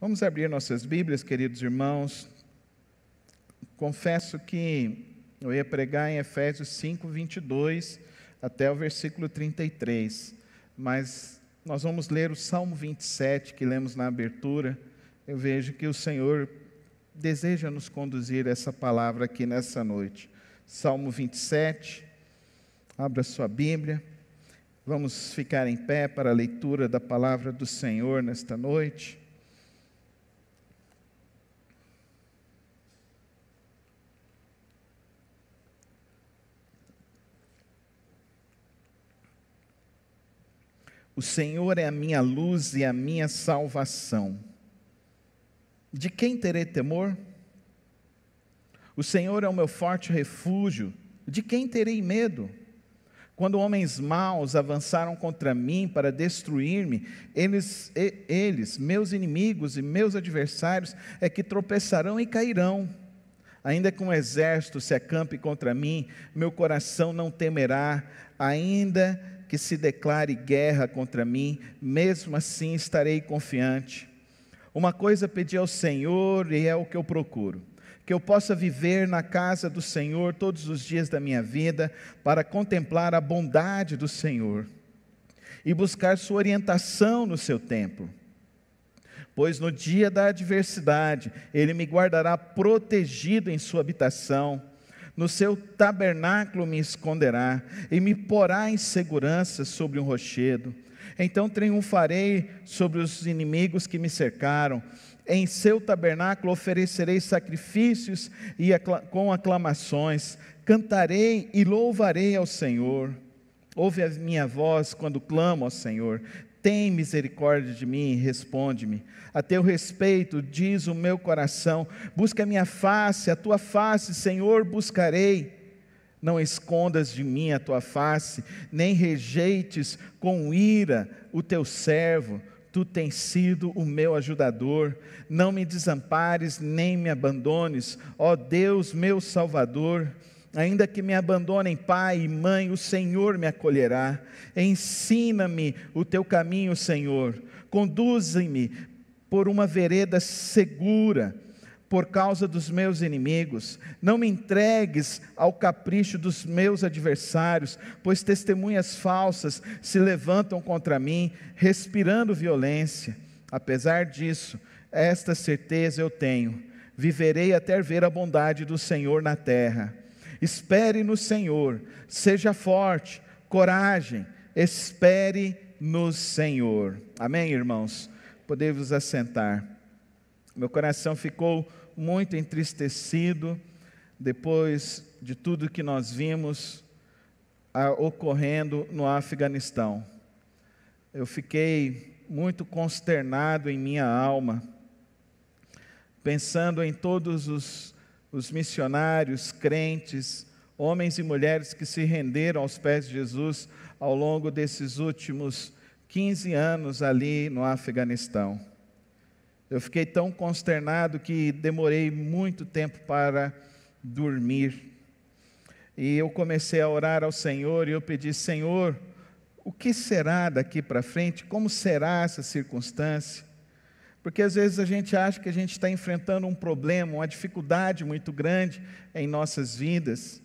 Vamos abrir nossas Bíblias, queridos irmãos. Confesso que eu ia pregar em Efésios 5, 22 até o versículo 33, mas nós vamos ler o Salmo 27, que lemos na abertura. Eu vejo que o Senhor deseja nos conduzir essa palavra aqui nessa noite. Salmo 27, abra sua Bíblia. Vamos ficar em pé para a leitura da palavra do Senhor nesta noite. O Senhor é a minha luz e a minha salvação. De quem terei temor? O Senhor é o meu forte refúgio. De quem terei medo? Quando homens maus avançaram contra mim para destruir-me, eles, meus inimigos e meus adversários, é que tropeçarão e cairão. Ainda que um exército se acampe contra mim, meu coração não temerá. Ainda que se declare guerra contra mim, mesmo assim estarei confiante. Uma coisa pedi ao Senhor e é o que eu procuro, que eu possa viver na casa do Senhor todos os dias da minha vida, para contemplar a bondade do Senhor e buscar sua orientação no seu templo. Pois no dia da adversidade, Ele me guardará protegido em sua habitação. No seu tabernáculo me esconderá e me porá em segurança sobre um rochedo. Então triunfarei sobre os inimigos que me cercaram. Em seu tabernáculo oferecerei sacrifícios e com aclamações. Cantarei e louvarei ao Senhor. Ouve a minha voz quando clamo ao Senhor. Tem misericórdia de mim e responde-me. A teu respeito, diz o meu coração, busca a minha face, a tua face, Senhor, buscarei. Não escondas de mim a tua face, nem rejeites com ira o teu servo. Tu tens sido o meu ajudador. Não me desampares, nem me abandones, ó Deus, meu Salvador. Ainda que me abandonem pai e mãe, o Senhor me acolherá. Ensina-me o teu caminho, Senhor. Conduze-me por uma vereda segura, por causa dos meus inimigos. Não me entregues ao capricho dos meus adversários, pois testemunhas falsas se levantam contra mim, respirando violência. Apesar disso, esta certeza eu tenho: viverei até ver a bondade do Senhor na terra. Espere no Senhor, seja forte, coragem, espere no Senhor. Amém, irmãos? Podemos assentar. Meu coração ficou muito entristecido depois de tudo que nós vimos ocorrendo no Afeganistão. Eu fiquei muito consternado em minha alma, pensando em todos os missionários, crentes, homens e mulheres que se renderam aos pés de Jesus ao longo desses últimos 15 anos ali no Afeganistão. Eu fiquei tão consternado que demorei muito tempo para dormir. E eu comecei a orar ao Senhor e eu pedi: Senhor, o que será daqui para frente? Como será essa circunstância? Porque às vezes a gente acha que a gente está enfrentando um problema, uma dificuldade muito grande em nossas vidas.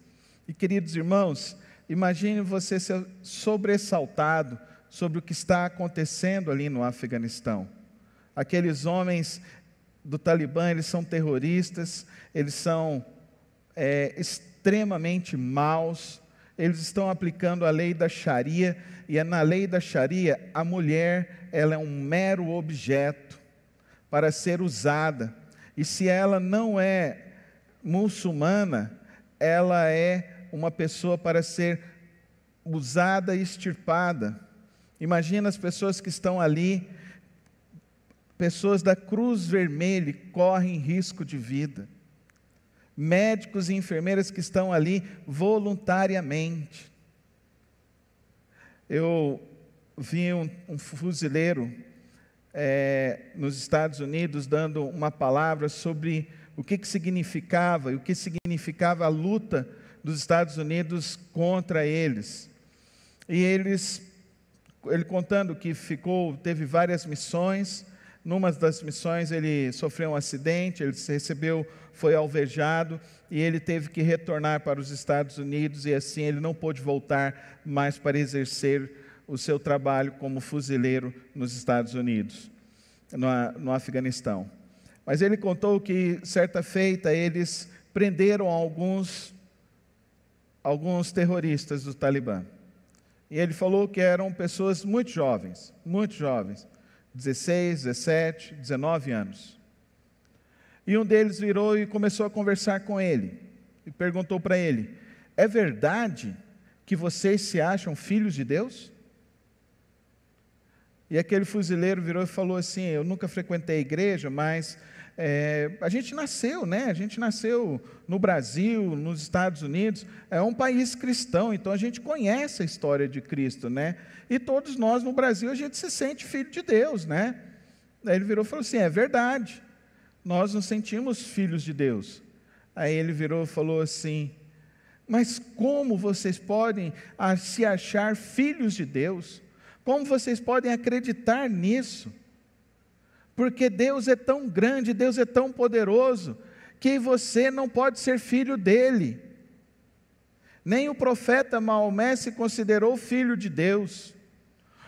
E queridos irmãos, imagine você ser sobressaltado sobre o que está acontecendo ali no Afeganistão. Aqueles homens do Talibã, eles são terroristas, eles são extremamente maus, eles estão aplicando a lei da Sharia, e na lei da Sharia, a mulher, ela é um mero objeto para ser usada, e se ela não é muçulmana, ela é uma pessoa para ser usada e extirpada. Imagina as pessoas que estão ali, pessoas da Cruz Vermelha, correm risco de vida, médicos e enfermeiras que estão ali voluntariamente. Eu vi um fuzileiro nos Estados Unidos dando uma palavra sobre o que significava e o que significava a luta dos Estados Unidos contra eles. E ele contando que teve várias missões, Numa das missões ele sofreu um acidente, ele foi alvejado e ele teve que retornar para os Estados Unidos e assim ele não pôde voltar mais para exercer o seu trabalho como fuzileiro nos Estados Unidos, no Afeganistão. Mas ele contou que certa feita eles prenderam alguns terroristas do Talibã. E ele falou que eram pessoas muito jovens, 16, 17, 19 anos. E um deles virou e começou a conversar com ele, e perguntou para ele: é verdade que vocês se acham filhos de Deus? E aquele fuzileiro virou e falou assim: eu nunca frequentei a igreja, mas a gente nasceu, né? A gente nasceu no Brasil, nos Estados Unidos, é um país cristão, então a gente conhece a história de Cristo, né? E todos nós no Brasil, a gente se sente filho de Deus, né? Aí ele virou e falou assim: é verdade, nós nos sentimos filhos de Deus. Aí ele virou e falou assim: mas como vocês podem se achar filhos de Deus? Como vocês podem acreditar nisso? Porque Deus é tão grande, Deus é tão poderoso, que você não pode ser filho dele. Nem o profeta Maomé se considerou filho de Deus.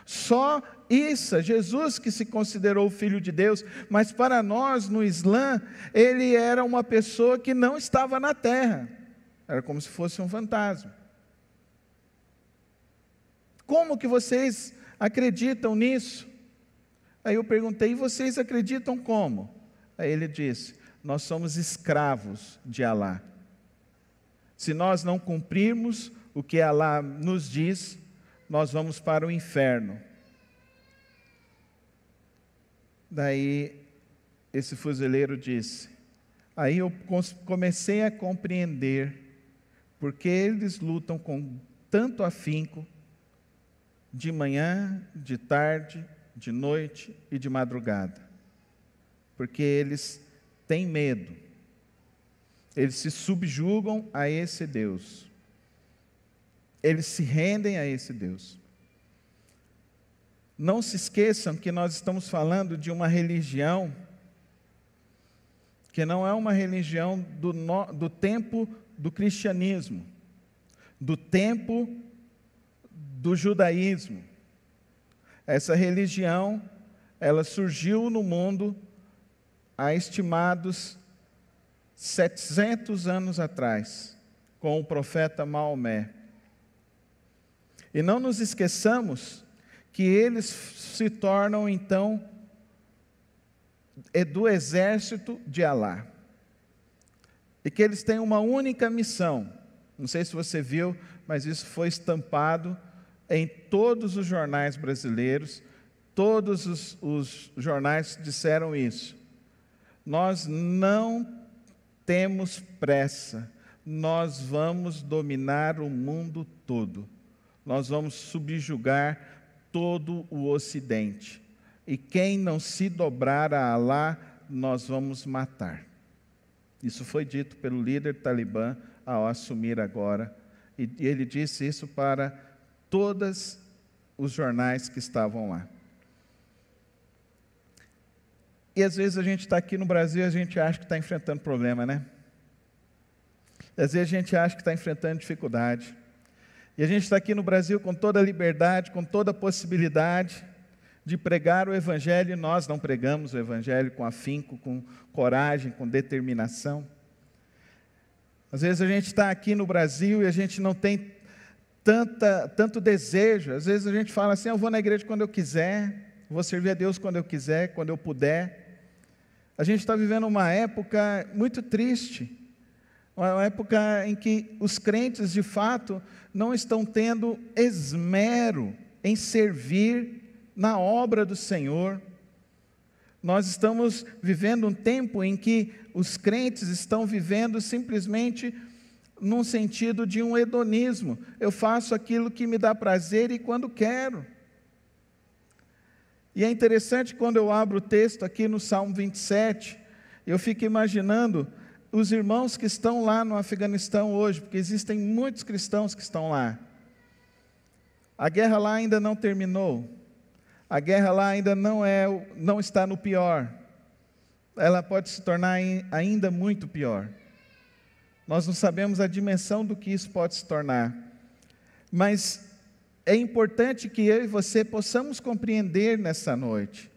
Só Isa, Jesus, que se considerou filho de Deus, mas para nós no Islã, ele era uma pessoa que não estava na terra, era como se fosse um fantasma. Como que vocês acreditam nisso? Aí eu perguntei: e vocês acreditam como? Aí ele disse: nós somos escravos de Alá. Se nós não cumprirmos o que Alá nos diz, nós vamos para o inferno. Daí esse fuzileiro disse: aí eu comecei a compreender porque eles lutam com tanto afinco, de manhã, de tarde, de noite e de madrugada, porque eles têm medo, eles se subjugam a esse Deus, eles se rendem a esse Deus. Não se esqueçam que nós estamos falando de uma religião que não é uma religião do tempo do cristianismo, do tempo do judaísmo. Essa religião, ela surgiu no mundo há estimados 700 anos atrás, com o profeta Maomé. E não nos esqueçamos que eles se tornam, então, do exército de Alá. E que eles têm uma única missão. Não sei se você viu, mas isso foi estampado em todos os jornais brasileiros, todos os jornais disseram isso. Nós não temos pressa, nós vamos dominar o mundo todo, nós vamos subjugar todo o Ocidente, e quem não se dobrar a Alá, nós vamos matar. Isso foi dito pelo líder talibã ao assumir agora, e ele disse isso para todos os jornais que estavam lá. E às vezes a gente está aqui no Brasil e a gente acha que está enfrentando problema, né? Às vezes a gente acha que está enfrentando dificuldade. E a gente está aqui no Brasil com toda a liberdade, com toda a possibilidade de pregar o Evangelho, e nós não pregamos o Evangelho com afinco, com coragem, com determinação. Às vezes a gente está aqui no Brasil e a gente não tem tanto desejo. Às vezes a gente fala assim: eu vou na igreja quando eu quiser, vou servir a Deus quando eu quiser, quando eu puder. A gente está vivendo uma época muito triste, uma época em que os crentes de fato não estão tendo esmero em servir na obra do Senhor. Nós estamos vivendo um tempo em que os crentes estão vivendo simplesmente num sentido de um hedonismo. Eu faço aquilo que me dá prazer e quando quero. E é interessante, quando eu abro o texto aqui no Salmo 27, eu fico imaginando os irmãos que estão lá no Afeganistão hoje, porque existem muitos cristãos que estão lá. A guerra lá ainda não terminou. A guerra lá ainda não está no pior. Ela pode se tornar ainda muito pior. Nós não sabemos a dimensão do que isso pode se tornar. Mas é importante que eu e você possamos compreender nessa noite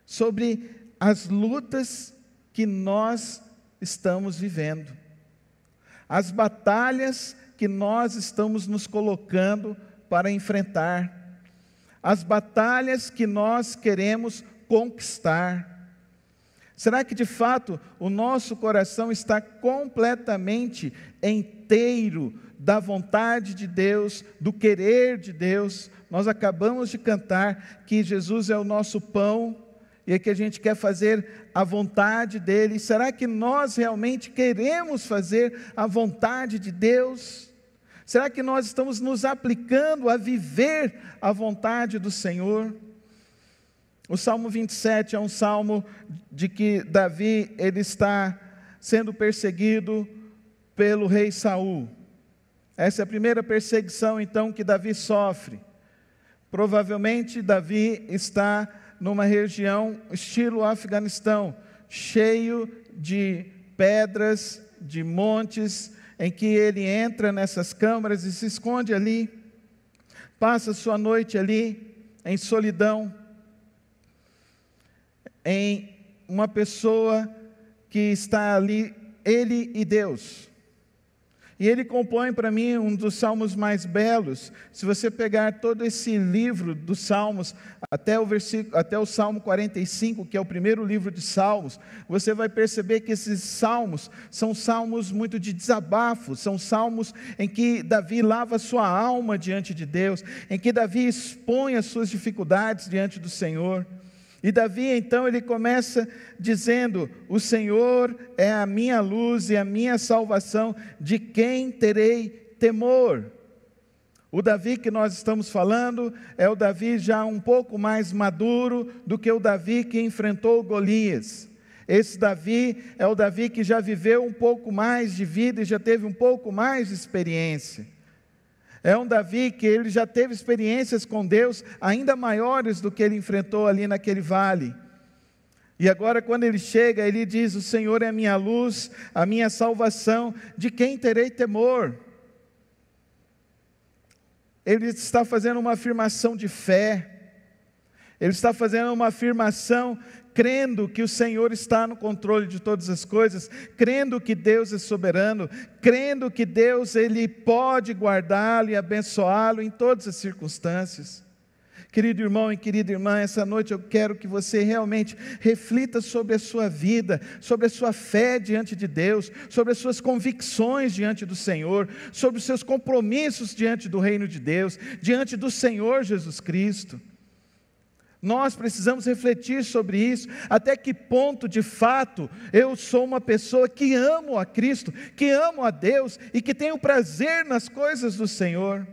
sobre as lutas que nós estamos vivendo, as batalhas que nós estamos nos colocando para enfrentar, as batalhas que nós queremos conquistar. Será que de fato o nosso coração está completamente inteiro da vontade de Deus, do querer de Deus? Nós acabamos de cantar que Jesus é o nosso pão e que a gente quer fazer a vontade dEle. Será que nós realmente queremos fazer a vontade de Deus? Será que nós estamos nos aplicando a viver a vontade do Senhor? O Salmo 27 é um salmo de que Davi, ele está sendo perseguido pelo rei Saul. Essa é a primeira perseguição então que Davi sofre. Provavelmente Davi está numa região estilo Afeganistão, cheio de pedras, de montes, em que ele entra nessas câmaras e se esconde ali, passa sua noite ali, em solidão, em uma pessoa que está ali, ele e Deus. E ele compõe para mim um dos salmos mais belos. Se você pegar todo esse livro dos salmos, até o Salmo 45, que é o primeiro livro de salmos, você vai perceber que esses salmos são salmos muito de desabafo, são salmos em que Davi lava sua alma diante de Deus, em que Davi expõe as suas dificuldades diante do Senhor. E Davi, então, ele começa dizendo: o Senhor é a minha luz e a minha salvação, de quem terei temor? O Davi que nós estamos falando é o Davi já um pouco mais maduro do que o Davi que enfrentou Golias. Esse Davi é o Davi que já viveu um pouco mais de vida e já teve um pouco mais de experiência. É um Davi que ele já teve experiências com Deus ainda maiores do que ele enfrentou ali naquele vale. E agora quando ele chega, ele diz: o Senhor é a minha luz, a minha salvação, de quem terei temor? Ele está fazendo uma afirmação de fé. Ele está fazendo uma afirmação crendo que o Senhor está no controle de todas as coisas, crendo que Deus é soberano, crendo que Deus ele pode guardá-lo e abençoá-lo em todas as circunstâncias. Querido irmão e querida irmã, essa noite eu quero que você realmente reflita sobre a sua vida, sobre a sua fé diante de Deus, sobre as suas convicções diante do Senhor, sobre os seus compromissos diante do reino de Deus, diante do Senhor Jesus Cristo. Nós precisamos refletir sobre isso, até que ponto de fato eu sou uma pessoa que amo a Cristo, que amo a Deus e que tenho prazer nas coisas do Senhor.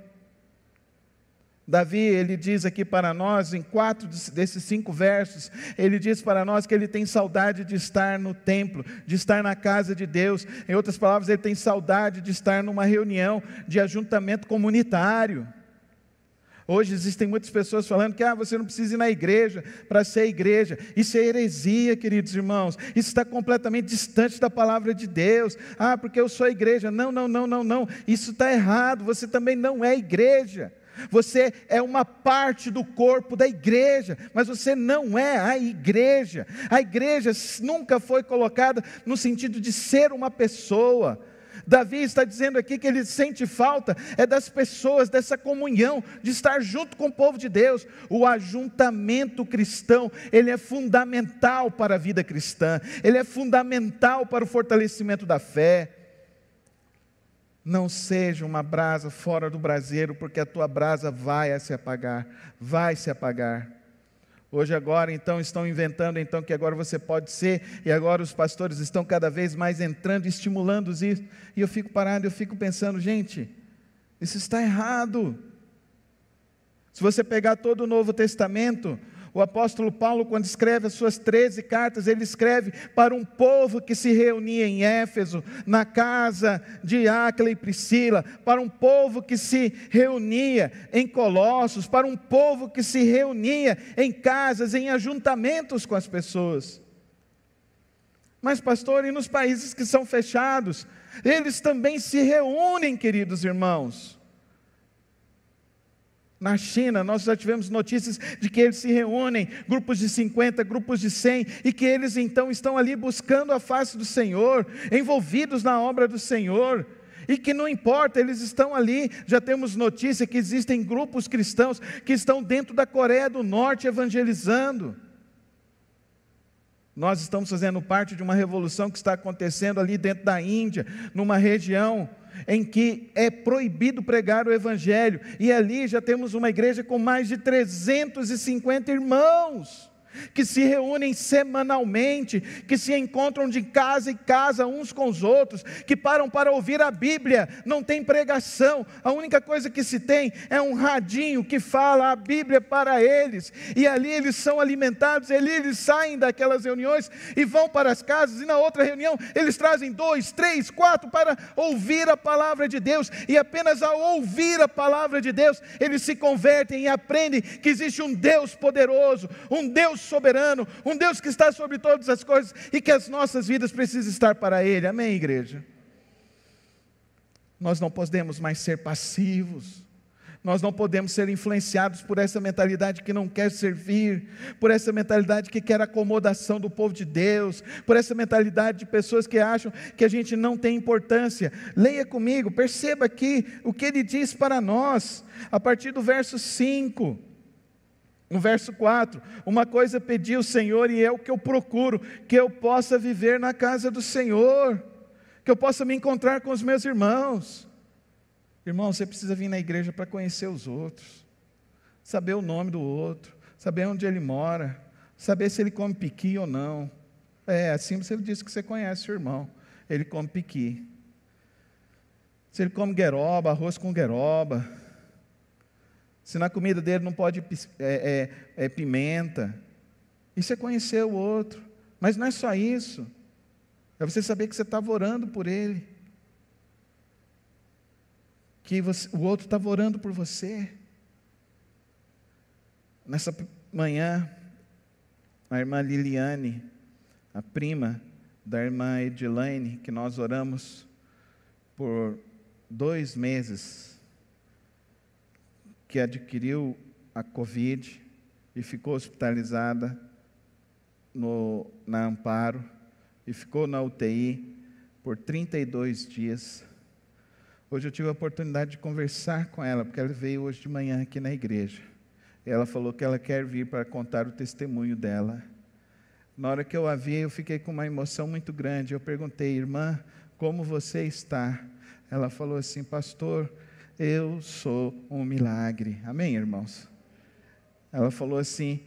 Davi, ele diz aqui para nós, em 4 desses 5 versos, ele diz para nós que ele tem saudade de estar no templo, de estar na casa de Deus. Em outras palavras, ele tem saudade de estar numa reunião de ajuntamento comunitário. Hoje existem muitas pessoas falando que você não precisa ir na igreja para ser igreja. Isso é heresia, queridos irmãos. Isso está completamente distante da palavra de Deus. Porque eu sou igreja. Não. Isso está errado. Você também não é igreja. Você é uma parte do corpo da igreja, mas você não é a igreja. A igreja nunca foi colocada no sentido de ser uma pessoa. Davi está dizendo aqui que ele sente falta das pessoas, dessa comunhão, de estar junto com o povo de Deus. O ajuntamento cristão, ele é fundamental para a vida cristã, ele é fundamental para o fortalecimento da fé. Não seja uma brasa fora do braseiro, porque a tua brasa vai se apagar. Hoje agora então estão inventando então que agora você pode ser, e agora os pastores estão cada vez mais entrando, estimulando isso, e eu fico parado, eu fico pensando, gente, isso está errado. Se você pegar todo o Novo Testamento, O apóstolo Paulo, quando escreve as suas 13 cartas, ele escreve para um povo que se reunia em Éfeso, na casa de Áquila e Priscila, para um povo que se reunia em Colossos, para um povo que se reunia em casas, em ajuntamentos com as pessoas. Mas, pastor, e nos países que são fechados, eles também se reúnem, queridos irmãos. Na China, nós já tivemos notícias de que eles se reúnem, grupos de 50, grupos de 100, e que eles então estão ali buscando a face do Senhor, envolvidos na obra do Senhor, e que não importa, eles estão ali. Já temos notícia que existem grupos cristãos que estão dentro da Coreia do Norte evangelizando. Nós estamos fazendo parte de uma revolução que está acontecendo ali dentro da Índia, numa região em que é proibido pregar o Evangelho, e ali já temos uma igreja com mais de 350 irmãos, que se reúnem semanalmente, que se encontram de casa em casa uns com os outros, que param para ouvir a Bíblia. Não tem pregação, a única coisa que se tem é um radinho que fala a Bíblia para eles, e ali eles são alimentados, ali eles saem daquelas reuniões e vão para as casas, e na outra reunião eles trazem 2, 3, 4 para ouvir a palavra de Deus, e apenas ao ouvir a palavra de Deus, eles se convertem e aprendem que existe um Deus poderoso, um Deus soberano, um Deus que está sobre todas as coisas, e que as nossas vidas precisam estar para Ele. Amém, igreja? Nós não podemos mais ser passivos, nós não podemos ser influenciados por essa mentalidade que não quer servir, por essa mentalidade que quer acomodação do povo de Deus, por essa mentalidade de pessoas que acham que a gente não tem importância. Leia comigo, perceba aqui o que ele diz para nós, a partir do verso 5. No verso 4, uma coisa pedi ao Senhor e é o que eu procuro, que eu possa viver na casa do Senhor, que eu possa me encontrar com os meus irmãos. Irmão, você precisa vir na igreja para conhecer os outros, saber o nome do outro, saber onde ele mora, saber se ele come piqui ou não. Assim você disse que você conhece o irmão, ele come piqui. Se ele come gueroba, arroz com gueroba, se na comida dele não pode pimenta. Isso é conhecer o outro. Mas não é só isso. É você saber que você estava orando por ele. Que o outro estava orando por você. Nessa manhã, a irmã Liliane, a prima da irmã Edilane, que nós oramos por 2 meses, que adquiriu a Covid e ficou hospitalizada na Amparo, e ficou na UTI por 32 dias. Hoje eu tive a oportunidade de conversar com ela, porque ela veio hoje de manhã aqui na igreja. E ela falou que ela quer vir para contar o testemunho dela. Na hora que eu a vi, eu fiquei com uma emoção muito grande. Eu perguntei: irmã, como você está? Ela falou assim: pastor, eu sou um milagre. Amém, irmãos? Ela falou assim: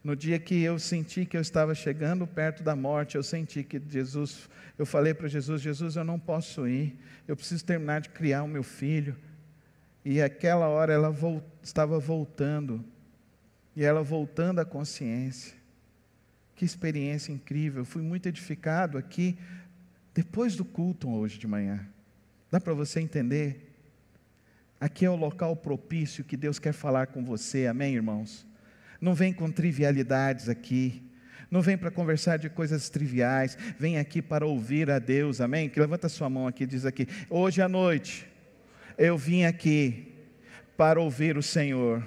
no dia que eu senti que eu estava chegando perto da morte, eu senti que Jesus, eu falei para Jesus: Jesus, eu não posso ir, eu preciso terminar de criar o meu filho. E aquela hora ela estava voltando, e ela voltando à consciência. Que experiência incrível, eu fui muito edificado aqui, depois do culto hoje de manhã. Dá para você entender? Aqui é o local propício que Deus quer falar com você, amém, irmãos? Não vem com trivialidades aqui, não vem para conversar de coisas triviais, vem aqui para ouvir a Deus, amém? Que levanta sua mão aqui e diz aqui: hoje à noite, eu vim aqui para ouvir o Senhor.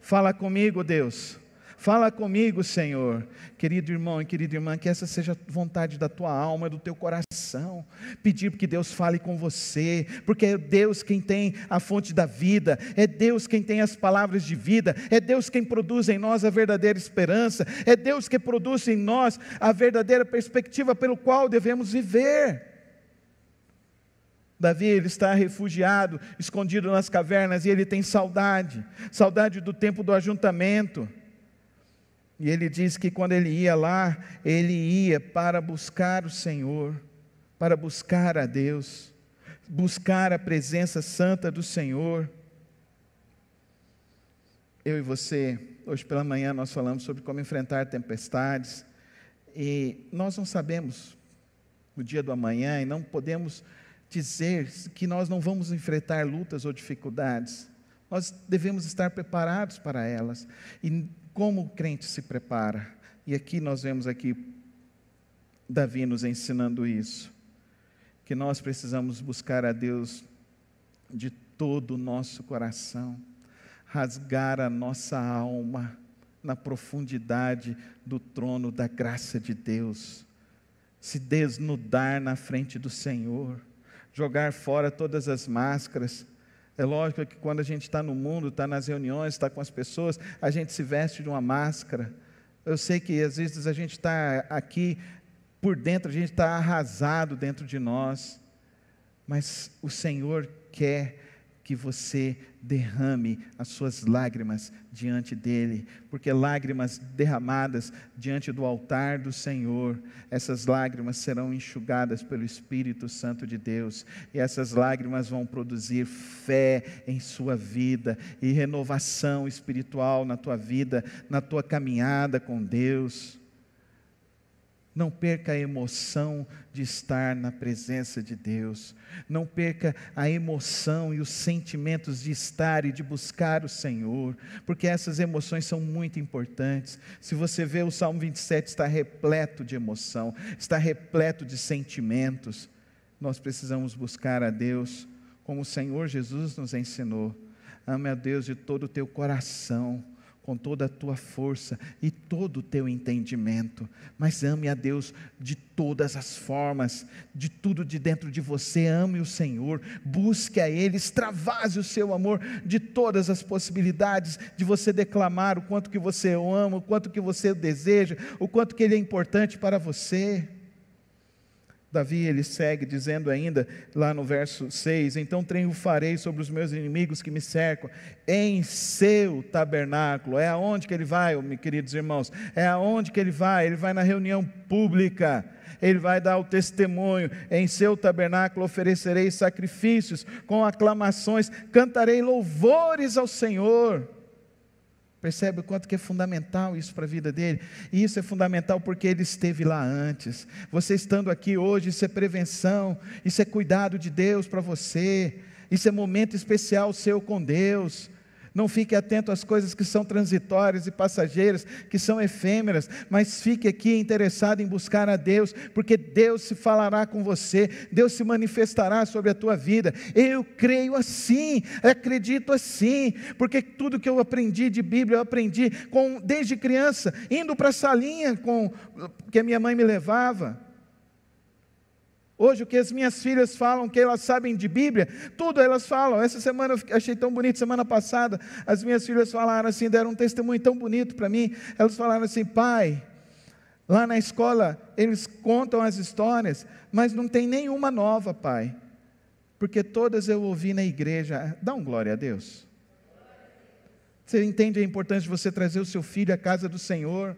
Fala comigo, Deus. Fala comigo, Senhor. Querido irmão e querida irmã, que essa seja a vontade da tua alma, do teu coração. Pedir que Deus fale com você, porque é Deus quem tem a fonte da vida, é Deus quem tem as palavras de vida, é Deus quem produz em nós a verdadeira esperança, é Deus que produz em nós a verdadeira perspectiva pelo qual devemos viver. Davi, ele está refugiado, escondido nas cavernas, e ele tem saudade do tempo do ajuntamento. E ele diz que quando ele ia lá, ele ia para buscar o Senhor, para buscar a Deus, buscar a presença santa do Senhor. Eu e você hoje pela manhã nós falamos sobre como enfrentar tempestades, e nós não sabemos o dia do amanhã, e não podemos dizer que nós não vamos enfrentar lutas ou dificuldades. Nós devemos estar preparados para elas. E como o crente se prepara? E aqui nós vemos aqui Davi nos ensinando isso, que nós precisamos buscar a Deus de todo o nosso coração, rasgar a nossa alma na profundidade do trono da graça de Deus, se desnudar na frente do Senhor, jogar fora todas as máscaras. É lógico que quando a gente está no mundo, está nas reuniões, está com as pessoas, a gente se veste de uma máscara. Eu sei que às vezes a gente está aqui, por dentro a gente está arrasado dentro de nós, mas o Senhor quer que você derrame as suas lágrimas diante dEle, porque lágrimas derramadas diante do altar do Senhor, essas lágrimas serão enxugadas pelo Espírito Santo de Deus, e essas lágrimas vão produzir fé em sua vida, e renovação espiritual na tua vida, na tua caminhada com Deus. Não perca a emoção de estar na presença de Deus. Não perca a emoção e os sentimentos de estar e de buscar o Senhor, porque essas emoções são muito importantes. Se você vê, o Salmo 27 está repleto de emoção, está repleto de sentimentos. Nós precisamos buscar a Deus como o Senhor Jesus nos ensinou. Ame a Deus de todo o teu coração, com toda a tua força e todo o teu entendimento, mas ame a Deus de todas as formas, de tudo de dentro de você. Ame o Senhor, busque a Ele, extravase o seu amor de todas as possibilidades de você declamar o quanto que você o ama, o quanto que você o deseja, o quanto que Ele é importante para você. Davi, ele segue dizendo ainda, lá no verso 6, então triunfarei sobre os meus inimigos que me cercam, em seu tabernáculo. É aonde que ele vai, meus queridos irmãos? É aonde que ele vai? Ele vai na reunião pública, ele vai dar o testemunho. Em seu tabernáculo oferecerei sacrifícios, com aclamações, cantarei louvores ao Senhor. Percebe o quanto que é fundamental isso para a vida dele? E isso é fundamental porque ele esteve lá antes. Você estando aqui hoje, isso é prevenção, isso é cuidado de Deus para você, isso é momento especial seu com Deus. Não fique atento às coisas que são transitórias e passageiras, que são efêmeras, mas fique aqui interessado em buscar a Deus, porque Deus se falará com você, Deus se manifestará sobre a tua vida. Eu creio assim, acredito assim, porque tudo que eu aprendi de Bíblia, eu aprendi desde criança, indo para a salinha que a minha mãe me levava. Hoje o que as minhas filhas falam, que elas sabem de Bíblia, tudo elas falam. Essa semana eu achei tão bonito, semana passada, as minhas filhas falaram assim, deram um testemunho tão bonito para mim. Elas falaram assim: pai, lá na escola eles contam as histórias, mas não tem nenhuma nova, pai, porque todas eu ouvi na igreja. Dá um glória a Deus. Você entende a importância de você trazer o seu filho à casa do Senhor?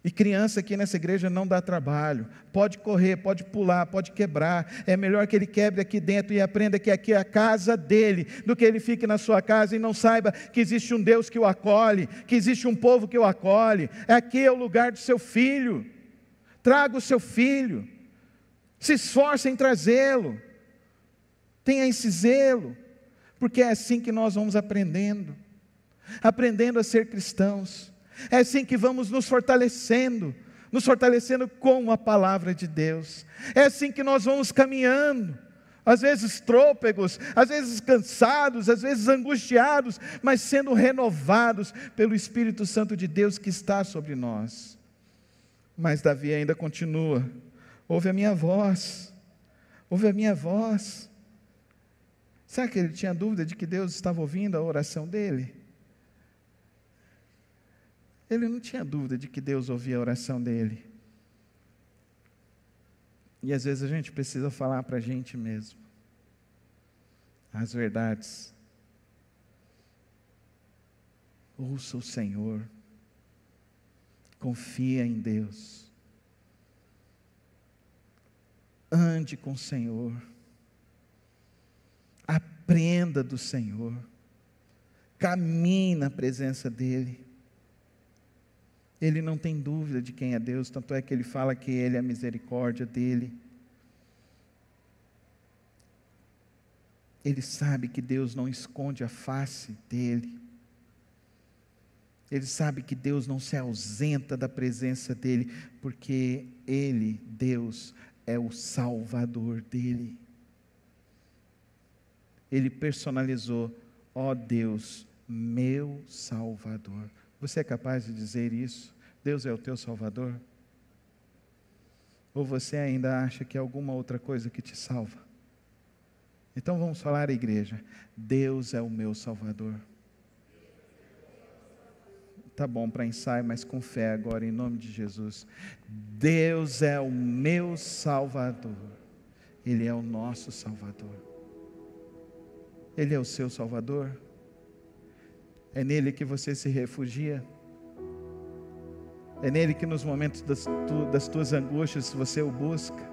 E criança aqui nessa igreja não dá trabalho, pode correr, pode pular, pode quebrar, é melhor que ele quebre aqui dentro e aprenda que aqui é a casa dele, do que ele fique na sua casa e não saiba que existe um Deus que o acolhe, que existe um povo que o acolhe. Aqui é o lugar do seu filho. Traga o seu filho, se esforce em trazê-lo, tenha esse zelo, porque é assim que nós vamos aprendendo a ser cristãos. É assim que vamos nos fortalecendo com a palavra de Deus. É assim que nós vamos caminhando, às vezes trôpegos, às vezes cansados, às vezes angustiados, mas sendo renovados pelo Espírito Santo de Deus que está sobre nós. Mas Davi ainda continua: ouve a minha voz, ouve a minha voz. Será que ele tinha dúvida de que Deus estava ouvindo a oração dele? Ele não tinha dúvida de que Deus ouvia a oração dele. E às vezes a gente precisa falar para a gente mesmo as verdades. Ouça o Senhor, confia em Deus, ande com o Senhor, aprenda do Senhor, caminhe na presença dEle. Ele não tem dúvida de quem é Deus, tanto é que ele fala que Ele é a misericórdia dEle. Ele sabe que Deus não esconde a face dEle. Ele sabe que Deus não se ausenta da presença dEle, porque Ele, Deus, é o Salvador dEle. Ele personalizou, ó Deus, meu Salvador. Você é capaz de dizer isso? Deus é o teu Salvador? Ou você ainda acha que é alguma outra coisa que te salva? Então vamos falar, igreja, Deus é o meu Salvador. Tá bom para ensaio, mas com fé agora, em nome de Jesus. Deus é o meu Salvador. Ele é o nosso Salvador. Ele é o seu Salvador? É nele que você se refugia? É nele que nos momentos das tuas angústias você o busca?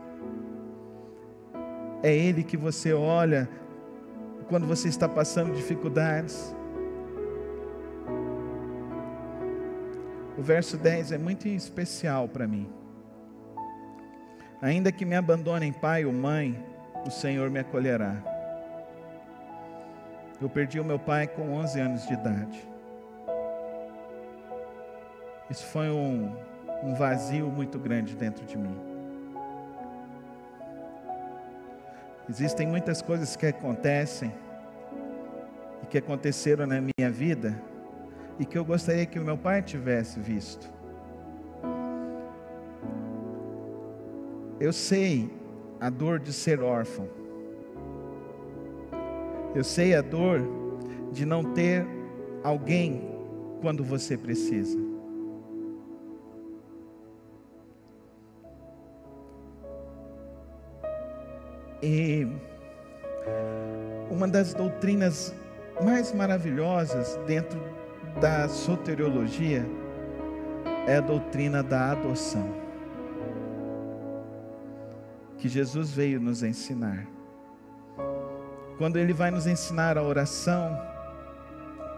É ele que você olha quando você está passando dificuldades? O verso 10 é muito especial para mim. Ainda que me abandonem pai ou mãe, o Senhor me acolherá. Eu perdi o meu pai com 11 anos de idade. Isso foi um vazio muito grande dentro de mim. Existem muitas coisas que acontecem e que aconteceram na minha vida e que eu gostaria que o meu pai tivesse visto. Eu sei a dor de ser órfão. Eu sei a dor de não ter alguém quando você precisa. E uma das doutrinas mais maravilhosas dentro da soteriologia é a doutrina da adoção, que Jesus veio nos ensinar. Quando Ele vai nos ensinar a oração,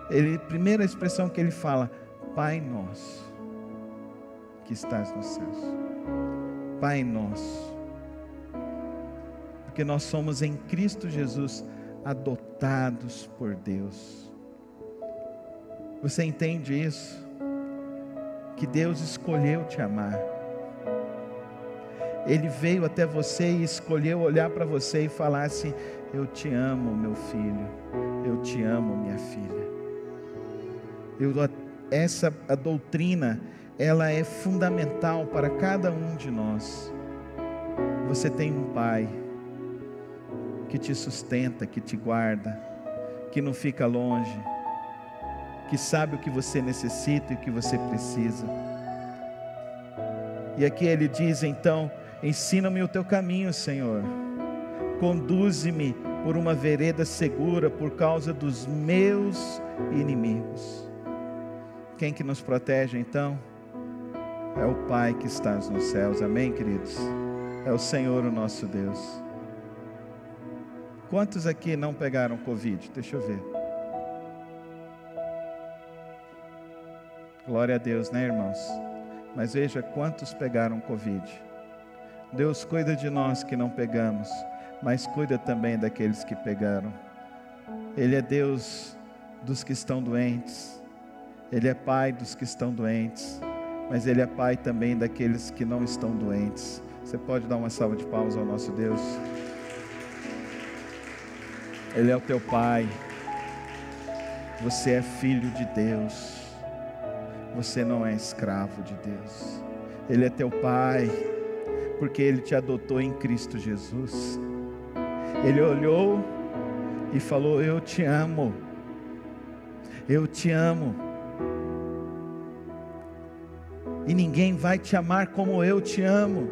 a primeira expressão que Ele fala, Pai nosso, que estás nos céus. Pai nosso. Porque nós somos em Cristo Jesus adotados por Deus. Você entende isso? Que Deus escolheu te amar. Ele veio até você e escolheu olhar para você e falar assim, eu te amo, meu filho, eu te amo, minha filha. A doutrina, ela é fundamental para cada um de nós. Você tem um pai que te sustenta, que te guarda, que não fica longe, que sabe o que você necessita e o que você precisa. E aqui ele diz então, ensina-me o teu caminho, Senhor, conduze-me por uma vereda segura por causa dos meus inimigos. Quem que nos protege então? É o Pai que está nos céus, amém, queridos? É o Senhor, o nosso Deus. Quantos aqui não pegaram Covid? Deixa eu ver. Glória a Deus, né, irmãos? Mas veja quantos pegaram Covid. Deus cuida de nós que não pegamos, mas cuida também daqueles que pegaram. Ele é Deus dos que estão doentes. Ele é Pai dos que estão doentes, mas Ele é Pai também daqueles que não estão doentes. Você pode dar uma salva de palmas ao nosso Deus? Ele é o teu Pai. Você é filho de Deus. Você não é escravo de Deus. Ele é teu Pai, porque Ele te adotou em Cristo Jesus. Ele olhou e falou, eu te amo. Eu te amo. E ninguém vai te amar como eu te amo.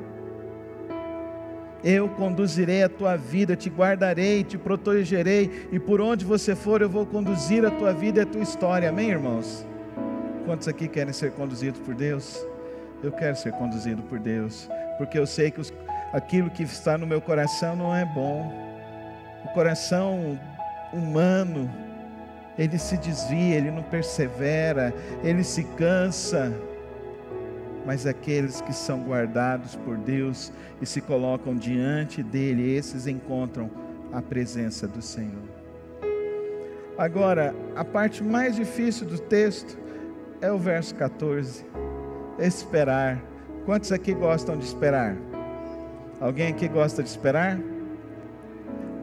Eu conduzirei a tua vida, te guardarei, te protegerei, e por onde você for eu vou conduzir a tua vida e a tua história, amém, irmãos? Quantos aqui querem ser conduzidos por Deus? Eu quero ser conduzido por Deus, porque eu sei que aquilo que está no meu coração não é bom. O coração humano ele se desvia, ele não persevera, ele se cansa. Mas aqueles que são guardados por Deus e se colocam diante dele, esses encontram a presença do Senhor. Agora, a parte mais difícil do texto é o verso 14, esperar. Quantos aqui gostam de esperar? Alguém aqui gosta de esperar?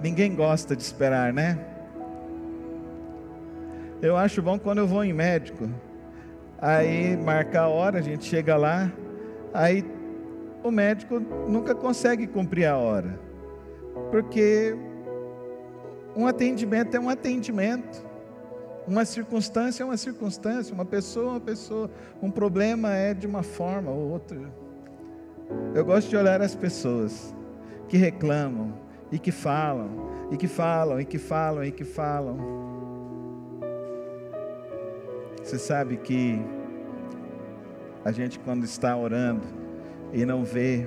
Ninguém gosta de esperar, né? Eu acho bom quando eu vou em médico, aí marca a hora, a gente chega lá, aí o médico nunca consegue cumprir a hora, porque um atendimento é um atendimento, uma circunstância é uma circunstância, uma pessoa é uma pessoa, um problema é de uma forma ou outra. Eu gosto de olhar as pessoas que reclamam e que falam, e que falam, e que falam, e que falam. Você sabe que a gente, quando está orando e não vê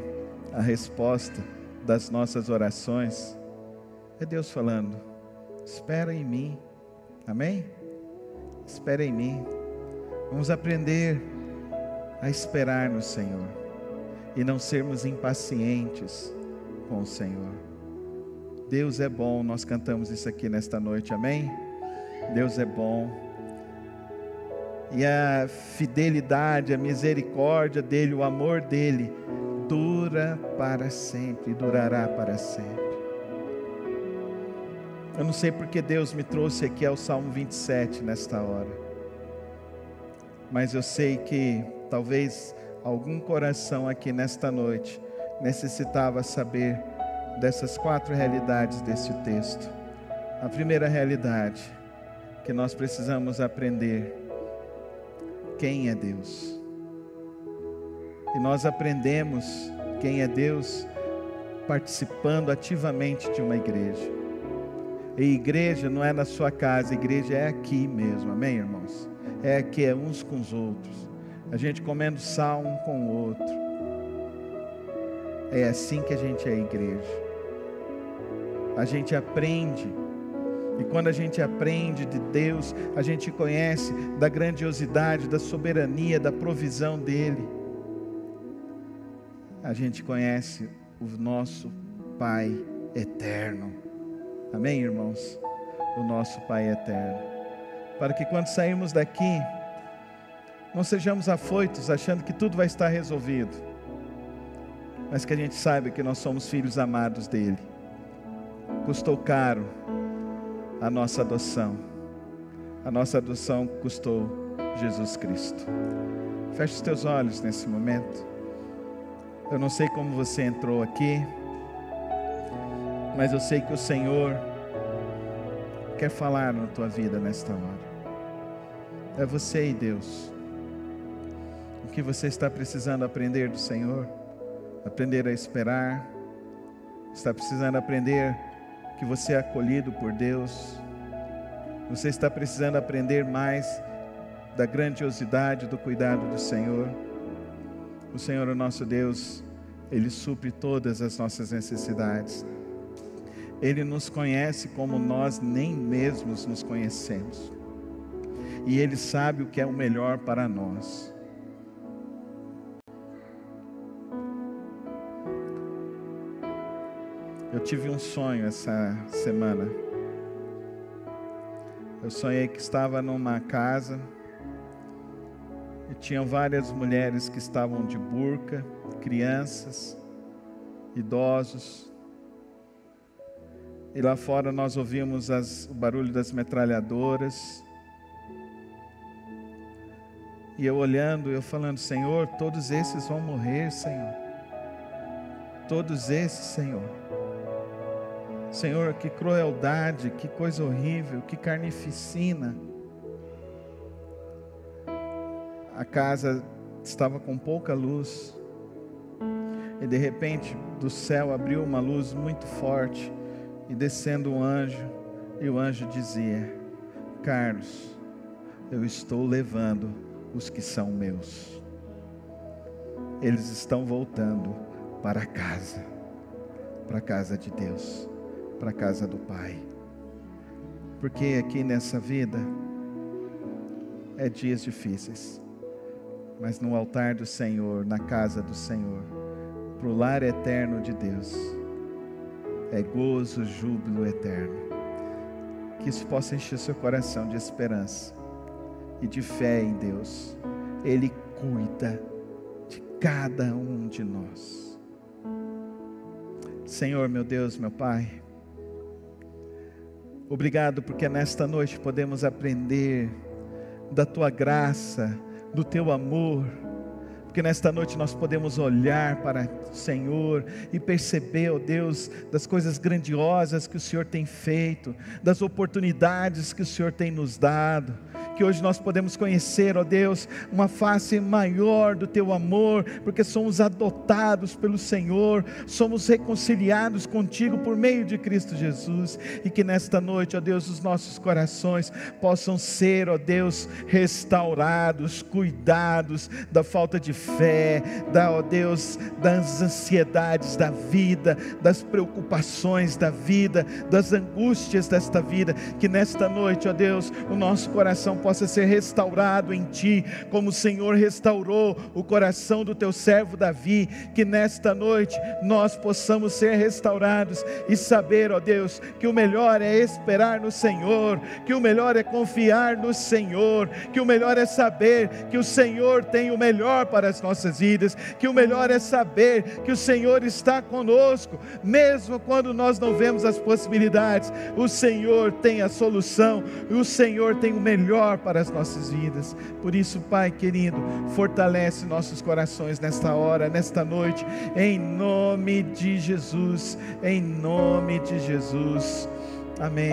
a resposta das nossas orações, é Deus falando: espera em mim, amém? Espera em mim. Vamos aprender a esperar no Senhor e não sermos impacientes com o Senhor. Deus é bom, nós cantamos isso aqui nesta noite, amém? Deus é bom. E a fidelidade, a misericórdia dele, o amor dele, dura para sempre, durará para sempre. Eu não sei porque Deus me trouxe aqui ao Salmo 27 nesta hora, mas eu sei que talvez algum coração aqui nesta noite necessitava saber dessas 4 realidades desse texto. A primeira realidade que nós precisamos aprender: quem é Deus? E nós aprendemos quem é Deus participando ativamente de uma igreja. E igreja não é na sua casa, igreja é aqui mesmo, amém, irmãos? É aqui, é uns com os outros, a gente comendo sal um com o outro. É assim que a gente é igreja. A gente aprende. E quando a gente aprende de Deus, a gente conhece da grandiosidade, da soberania, da provisão dEle. A gente conhece o nosso Pai eterno. Amém, irmãos? O nosso Pai eterno. Para que quando sairmos daqui, não sejamos afoitos achando que tudo vai estar resolvido, mas que a gente saiba que nós somos filhos amados dEle. Custou caro a nossa adoção. A nossa adoção custou Jesus Cristo. Feche os teus olhos nesse momento. Eu não sei como você entrou aqui, mas eu sei que o Senhor quer falar na tua vida nesta hora. É você e Deus. O que você está precisando aprender do Senhor? Aprender a esperar. Está precisando aprender que você é acolhido por Deus. Você está precisando aprender mais da grandiosidade do cuidado do Senhor. O Senhor, o nosso Deus, Ele supre todas as nossas necessidades. Ele nos conhece como nós nem mesmos nos conhecemos. E Ele sabe o que é o melhor para nós. Eu tive um sonho essa semana. Eu sonhei que estava numa casa e tinham várias mulheres que estavam de burca, crianças, idosos. E lá fora nós ouvimos o barulho das metralhadoras. E eu olhando, eu falando: Senhor, todos esses vão morrer, Senhor. Todos esses, Senhor. Senhor, que crueldade, que coisa horrível, que carnificina. A casa estava com pouca luz. E de repente do céu abriu uma luz muito forte. E descendo um anjo. E o anjo dizia: Carlos, eu estou levando os que são meus. Eles estão voltando para casa. Para a casa de Deus. Para a casa do Pai. porque aqui nessa vida é dias difíceis, mas no altar do Senhor, na casa do Senhor, pro lar eterno de Deus, é gozo, júbilo eterno. Que isso possa encher seu coração de esperança e de fé em Deus. Ele cuida de cada um de nós. Senhor, meu Deus, meu Pai, obrigado porque nesta noite podemos aprender da Tua graça, do Teu amor, porque nesta noite nós podemos olhar para o Senhor e perceber, ó Deus, das coisas grandiosas que o Senhor tem feito, das oportunidades que o Senhor tem nos dado, que hoje nós podemos conhecer, ó Deus, uma face maior do Teu amor, porque somos adotados pelo Senhor, somos reconciliados contigo por meio de Cristo Jesus, e que nesta noite, ó Deus, os nossos corações possam ser, ó Deus, restaurados, cuidados da falta de fé, ó Deus, das ansiedades da vida, das preocupações da vida, das angústias desta vida, que nesta noite, ó Deus, o nosso coração possa ser restaurado em Ti, como o Senhor restaurou o coração do Teu servo Davi, que nesta noite nós possamos ser restaurados e saber, ó Deus, que o melhor é esperar no Senhor, que o melhor é confiar no Senhor, que o melhor é saber que o Senhor tem o melhor para as nossas vidas, que o melhor é saber que o Senhor está conosco, mesmo quando nós não vemos as possibilidades, o Senhor tem a solução, e o Senhor tem o melhor para as nossas vidas. Por isso, Pai querido, fortalece nossos corações nesta hora, nesta noite, em nome de Jesus, em nome de Jesus, amém.